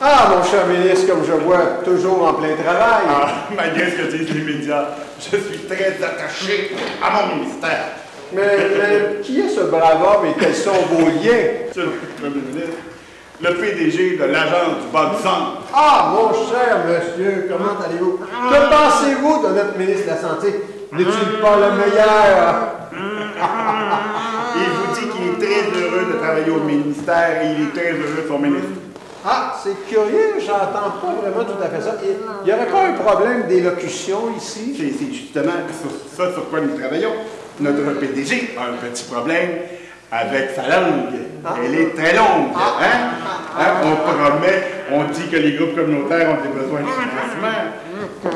Ah, mon cher ministre, comme je vois, toujours en plein travail. Ah, malgré ce que disent les médias, je suis très attaché à mon ministère. Mais qui est ce brave homme et quels sont vos liens? Monsieur le Premier ministre, le PDG de l'agence du bas du centre. Ah, mon cher monsieur, comment allez-vous? Que pensez-vous de notre ministre de la Santé? N'est-il pas le meilleur? Il vous dit qu'il est très heureux de travailler au ministère et il est très heureux de son ministre. Ah, c'est curieux, j'entends pas vraiment tout à fait ça. Il n'y aurait pas un problème d'élocution ici? C'est justement sur quoi nous travaillons. Notre PDG a un petit problème avec sa langue. Elle est très longue. On promet, on dit que les groupes communautaires ont des besoins de financement.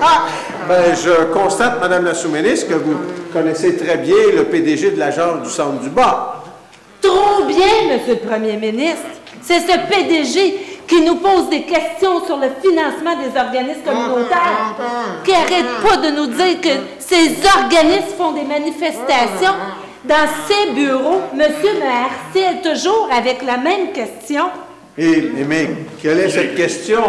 Ah! Ben, je constate, Madame la sous-ministre, que vous connaissez très bien le PDG de l'agence du centre du bas. Trop bien, Monsieur le Premier ministre. C'est ce PDG qui nous pose des questions sur le financement des organismes communautaires, qui n'arrête pas de nous dire que ces organismes font des manifestations. Dans ses bureaux, M. Maharty est toujours avec la même question. Mais quelle est cette question?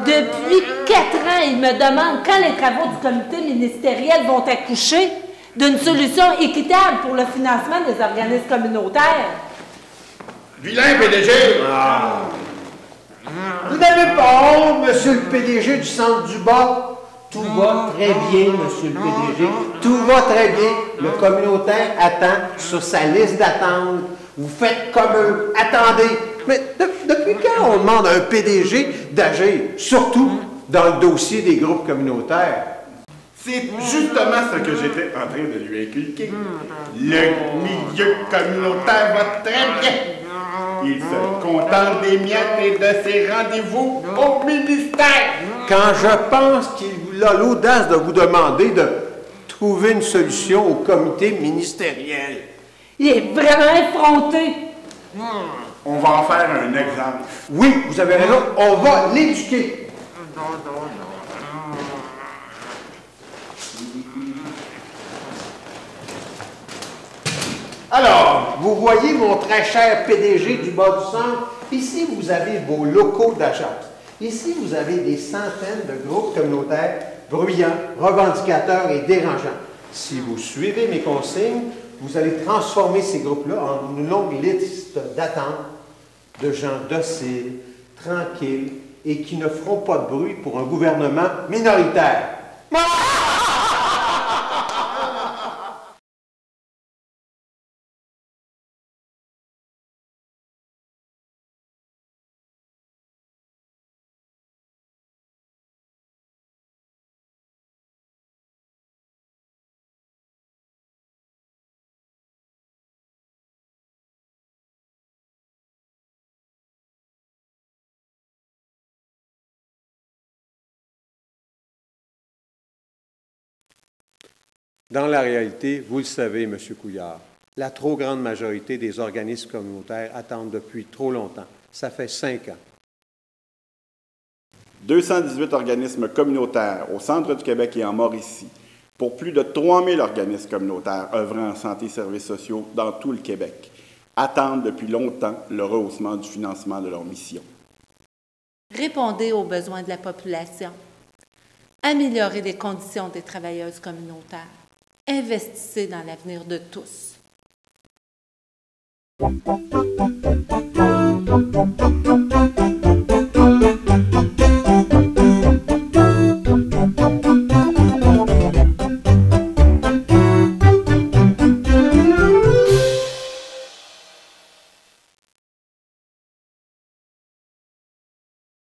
Depuis 4 ans, il me demande quand les travaux du comité ministériel vont accoucher d'une solution équitable pour le financement des organismes communautaires. Vilain PDG! Vous n'avez pas honte, monsieur le PDG du centre du bas? Tout va très bien, monsieur le PDG. Tout va très bien. Le communautaire attend sur sa liste d'attente. Vous faites comme eux. Attendez. Mais depuis quand on demande à un PDG d'agir, surtout dans le dossier des groupes communautaires? C'est justement ce que j'étais en train de lui inculquer. Le milieu communautaire va très bien. Il se contente des miettes et de ses rendez-vous au ministère. Quand je pense qu'il a l'audace de vous demander de trouver une solution au comité ministériel. Il est vraiment effronté. On va en faire un exemple. Oui, vous avez raison, on va l'éduquer. Alors, vous voyez mon très cher PDG du bas du centre, ici vous avez vos locaux d'agence. Ici vous avez des centaines de groupes communautaires bruyants, revendicateurs et dérangeants. Si vous suivez mes consignes, vous allez transformer ces groupes-là en une longue liste d'attente de gens dociles, tranquilles et qui ne feront pas de bruit pour un gouvernement minoritaire. Dans la réalité, vous le savez, M. Couillard, la trop grande majorité des organismes communautaires attendent depuis trop longtemps. Ça fait 5 ans. 218 organismes communautaires au centre du Québec et en Mauricie, pour plus de 3000 organismes communautaires œuvrant en santé et services sociaux dans tout le Québec, attendent depuis longtemps le rehaussement du financement de leur mission. Répondez aux besoins de la population. Améliorez les conditions des travailleuses communautaires. Investissez dans l'avenir de tous.